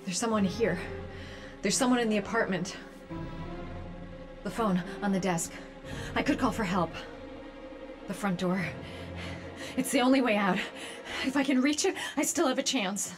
There's someone here. There's someone in the apartment. The phone on the desk. I could call for help. The front door. It's the only way out. If I can reach it, I still have a chance.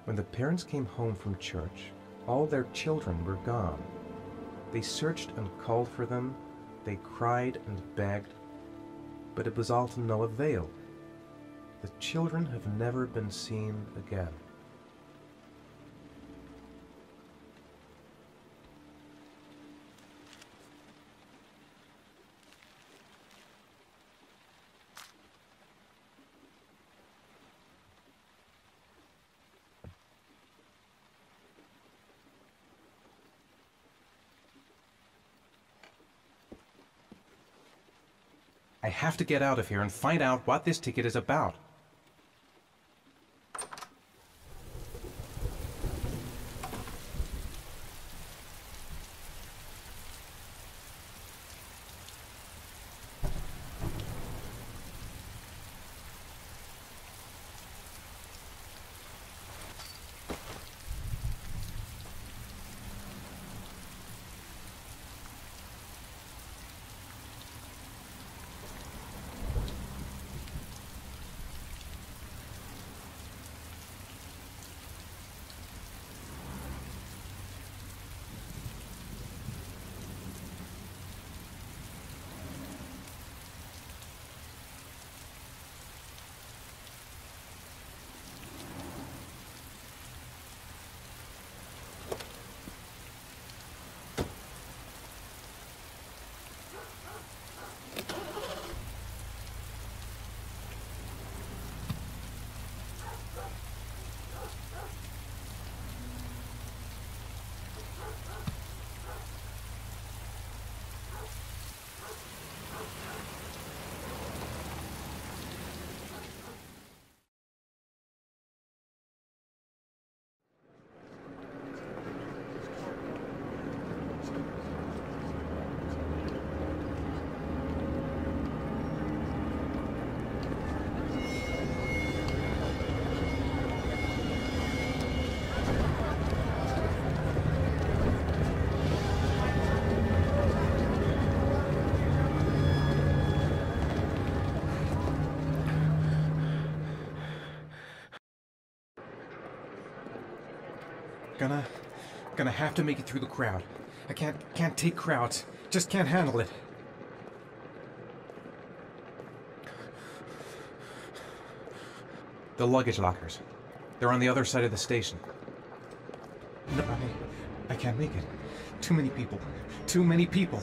When the parents came home from church, all their children were gone. They searched and called for them, they cried and begged, but it was all to no avail. The children have never been seen again. I have to get out of here and find out what this ticket is about. Gonna have to make it through the crowd. I can't take crowds. Just can't handle it. The luggage lockers. They're on the other side of the station. No, I can't make it. Too many people. Too many people.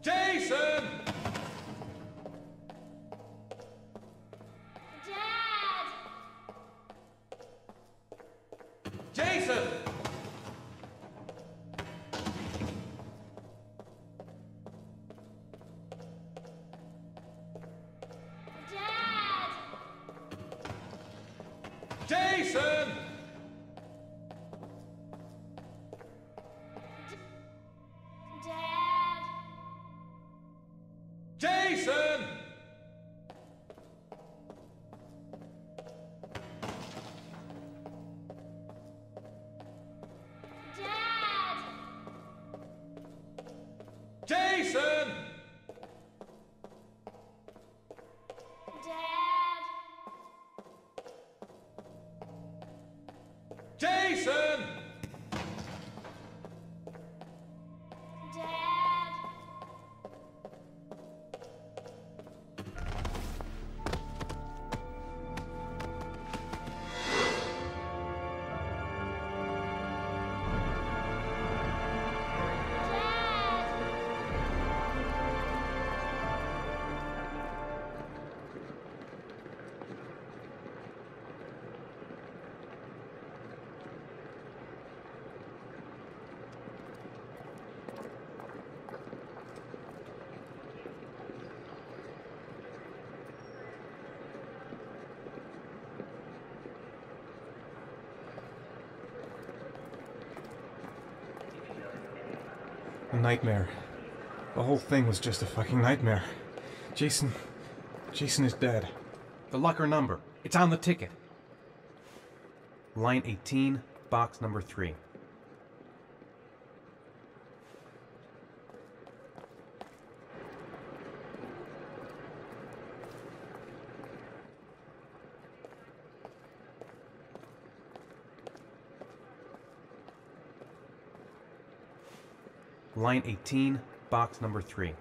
Jason! Dad! Jason! Dad! Jason! Dad! Jason! Dad! Jason! Dad! Jason! Dad! A nightmare. The whole thing was just a fucking nightmare. Jason is dead. The locker number. It's on the ticket. Line 18, box number 3. Line 18, box number 3.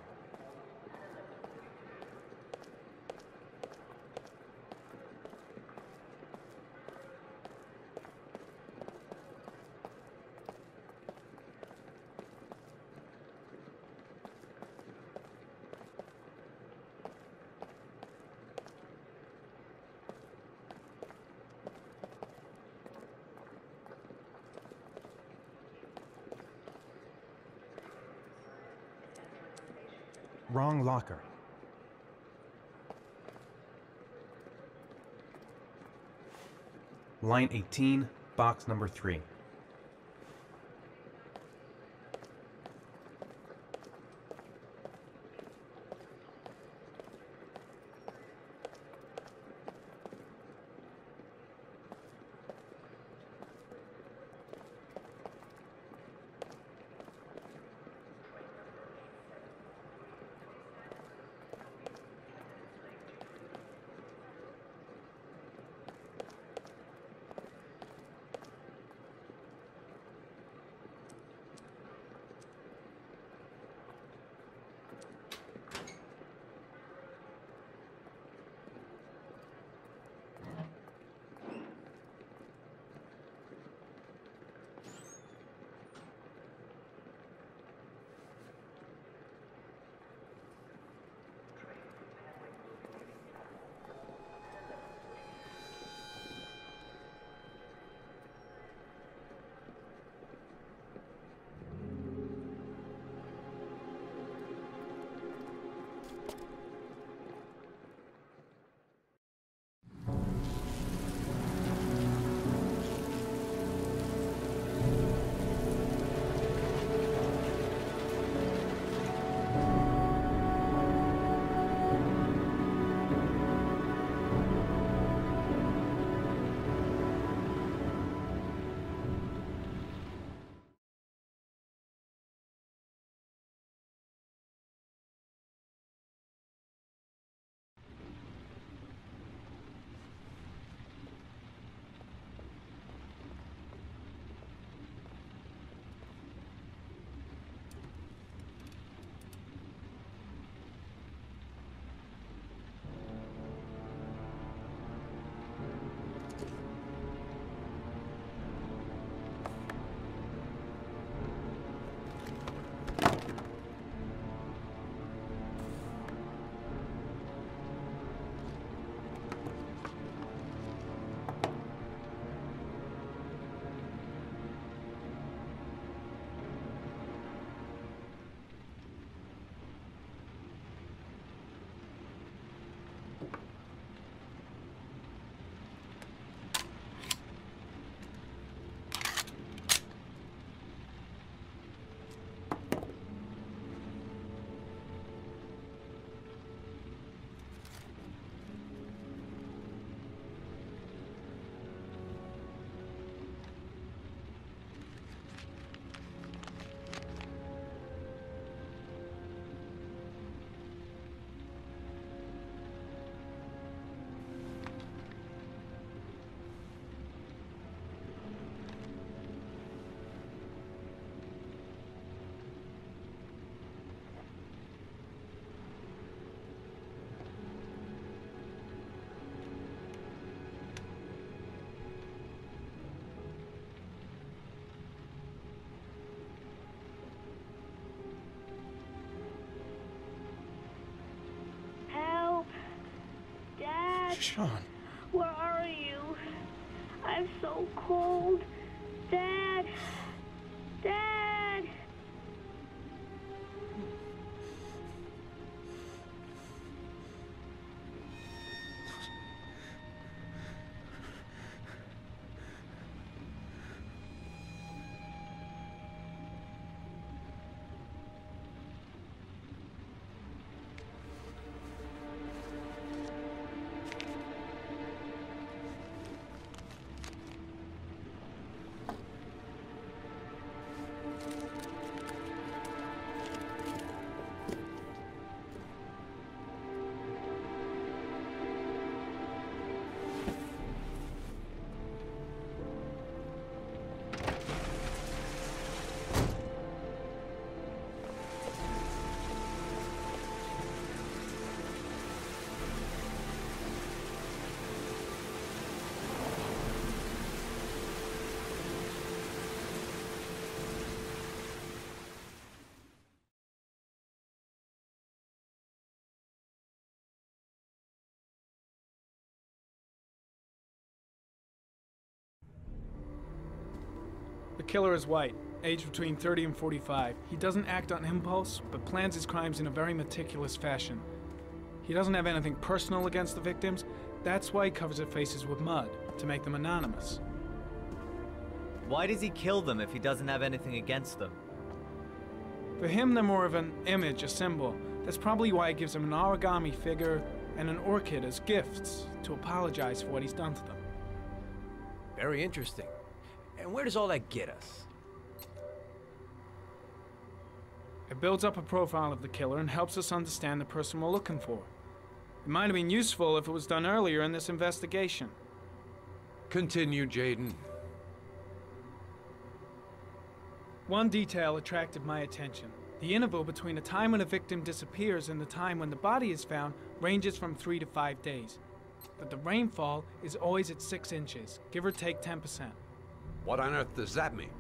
Wrong locker. Line 18, box number 3. Sean. Where are you? I'm so cold. Dad! Dad! The killer is white. aged between 30 and 45. He doesn't act on impulse, but plans his crimes in a very meticulous fashion. He doesn't have anything personal against the victims. That's why he covers their faces with mud, to make them anonymous. Why does he kill them if he doesn't have anything against them? For him, they're more of an image, a symbol. That's probably why he gives them an origami figure and an orchid as gifts to apologize for what he's done to them. Very interesting. And where does all that get us? It builds up a profile of the killer and helps us understand the person we're looking for. It might have been useful if it was done earlier in this investigation. Continue, Jaden. One detail attracted my attention. The interval between the time when a victim disappears and the time when the body is found ranges from 3 to 5 days. But the rainfall is always at 6 inches, give or take 10%. What on earth does that mean?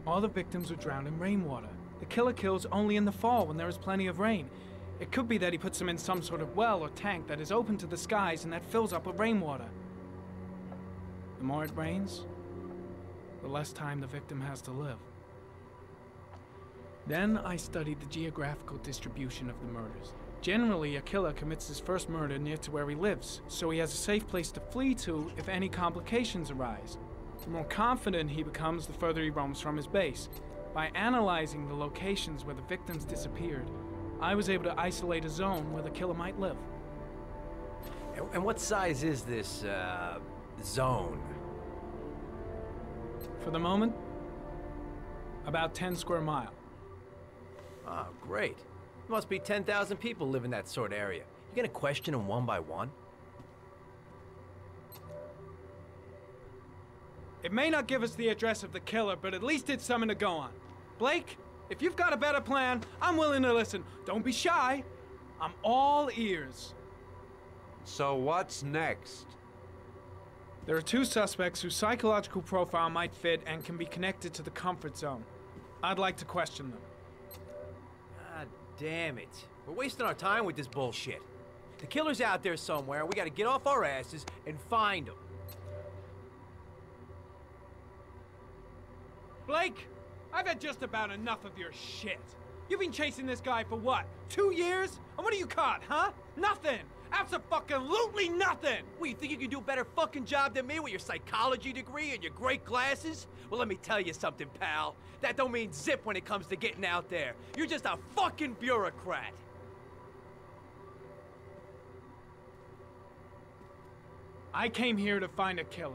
All the victims were drowned in rainwater. The killer kills only in the fall when there is plenty of rain. It could be that he puts them in some sort of well or tank that is open to the skies and that fills up with rainwater. The more it rains, the less time the victim has to live. Then I studied the geographical distribution of the murders. Generally, a killer commits his first murder near to where he lives, so he has a safe place to flee to if any complications arise. The more confident he becomes, the further he roams from his base. By analyzing the locations where the victims disappeared, I was able to isolate a zone where the killer might live. And what size is this, zone? For the moment, about 10 square miles. Oh, great. Must be 10,000 people live in that sort of area. You gonna question them one by one? It may not give us the address of the killer, but at least it's something to go on. Blake, if you've got a better plan, I'm willing to listen. Don't be shy. I'm all ears. So what's next? There are 2 suspects whose psychological profile might fit and can be connected to the comfort zone. I'd like to question them. God damn it. We're wasting our time with this bullshit. The killer's out there somewhere. We gotta get off our asses and find him. Blake, I've had just about enough of your shit. You've been chasing this guy for what, 2 years? And what are you caught, huh? Nothing! Abso-fucking-lutely nothing! What, you think you can do a better fucking job than me with your psychology degree and your great glasses? Well, let me tell you something, pal. That don't mean zip when it comes to getting out there. You're just a fucking bureaucrat. I came here to find a killer.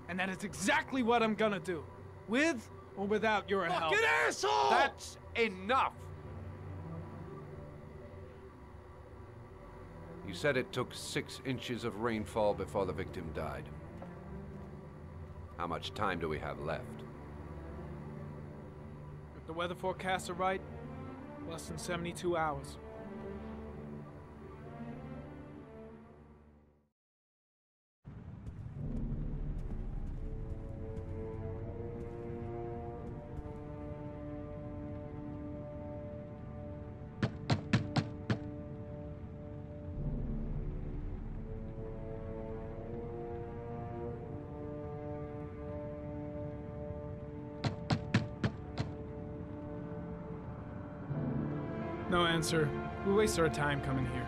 And that is exactly what I'm gonna do. With or without your help. Fucking asshole! That's enough! You said it took 6 inches of rainfall before the victim died. How much time do we have left? If the weather forecasts are right, less than 72 hours. No answer. We waste our time coming here.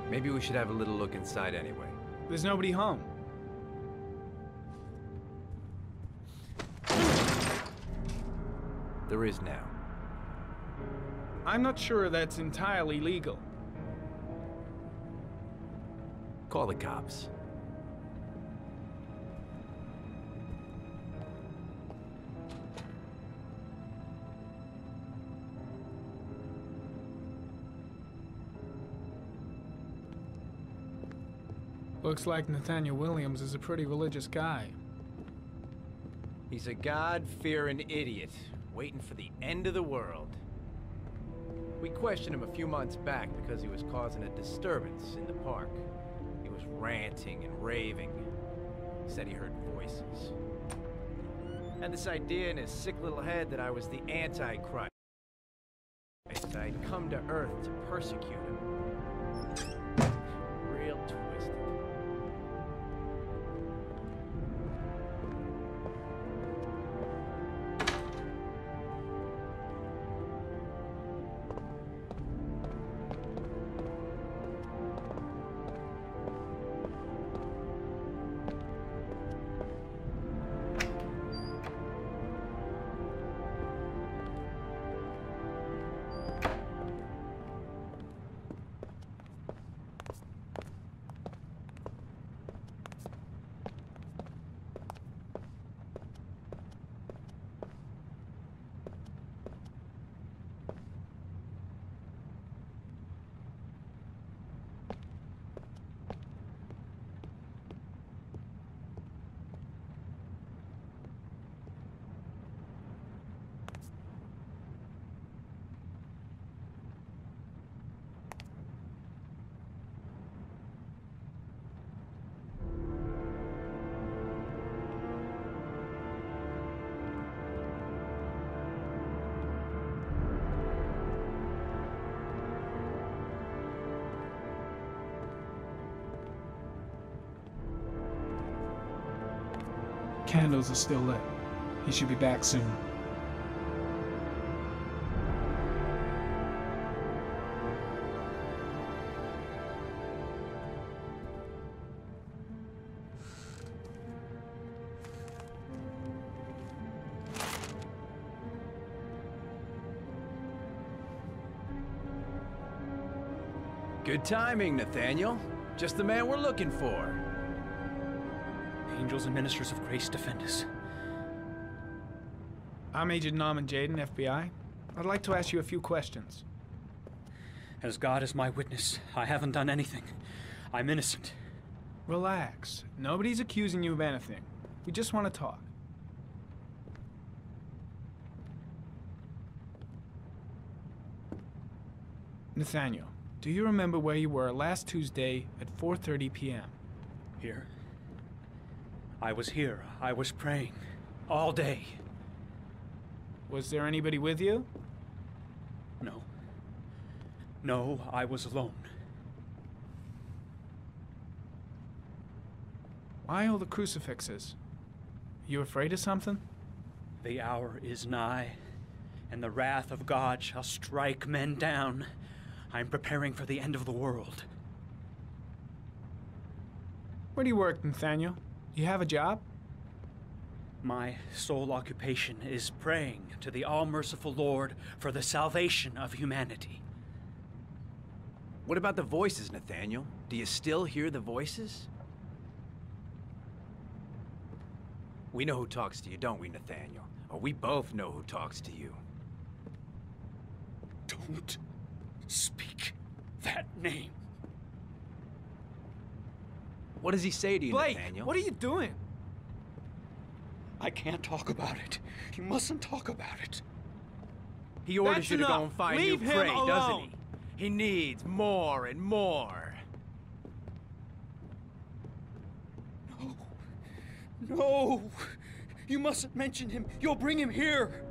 Maybe we should have a little look inside anyway. There's nobody home. There is now. I'm not sure that's entirely legal. Call the cops. Looks like Nathaniel Williams is a pretty religious guy. He's a God-fearing idiot, waiting for the end of the world. We questioned him a few months back because he was causing a disturbance in the park. He was ranting and raving. Said he heard voices. Had this idea in his sick little head that I was the Antichrist. I'd come to Earth to persecute him. Real twisted. candles are still lit. He should be back soon. Good timing, Nathaniel. Just the man we're looking for. Angels and ministers of grace defend us. I'm Agent Norman Jaden, FBI. I'd like to ask you a few questions. As God is my witness, I haven't done anything. I'm innocent. Relax. Nobody's accusing you of anything. We just want to talk. Nathaniel, do you remember where you were last Tuesday at 4:30 p.m.? Here? I was here. I was praying. All day. Was there anybody with you? No. No, I was alone. Why all the crucifixes? You afraid of something? The hour is nigh, and the wrath of God shall strike men down. I'm preparing for the end of the world. Where do you work, Nathaniel? You have a job? My sole occupation is praying to the all-merciful Lord for the salvation of humanity. What about the voices, Nathaniel? Do you still hear the voices? We know who talks to you, don't we, Nathaniel? Or we both know who talks to you. Don't speak that name. What does he say to you, Blake, Nathaniel? what are you doing? I can't talk about it. You mustn't talk about it. He orders That's you to enough. go and find Leave new him prey, doesn't alone. he? He needs more and more. No. No. You mustn't mention him. You'll bring him here.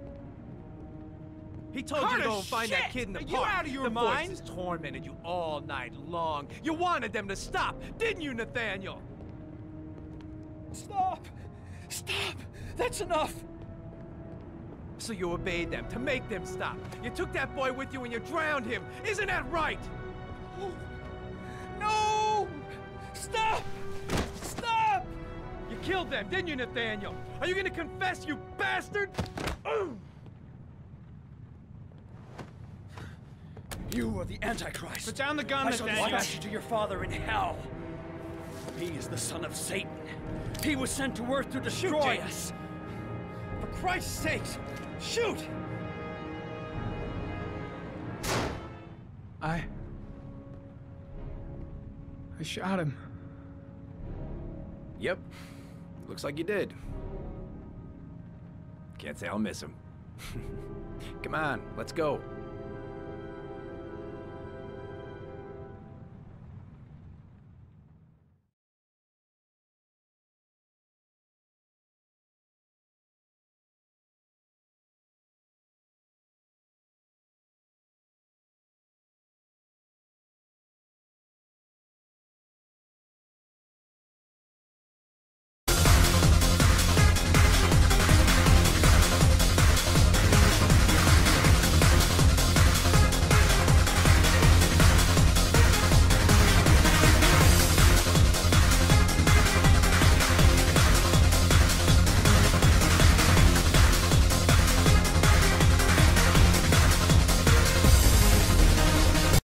He told you to Carter, go and find shit! that kid in the Are you park. out of your the mind? voices tormented you all night long. You wanted them to stop, didn't you, Nathaniel? Stop. Stop. That's enough. So you obeyed them to make them stop. You took that boy with you and you drowned him. Isn't that right? No. Stop. Stop. You killed them, didn't you, Nathaniel? Are you gonna confess, you bastard? You are the Antichrist. Put down the gun, I shall Nathaniel. dispatch you to your father in hell. He is the son of Satan. He was sent to earth to destroy us. For Christ's sake, shoot! I shot him. Yep. Looks like you did. Can't say I'll miss him. Come on, let's go.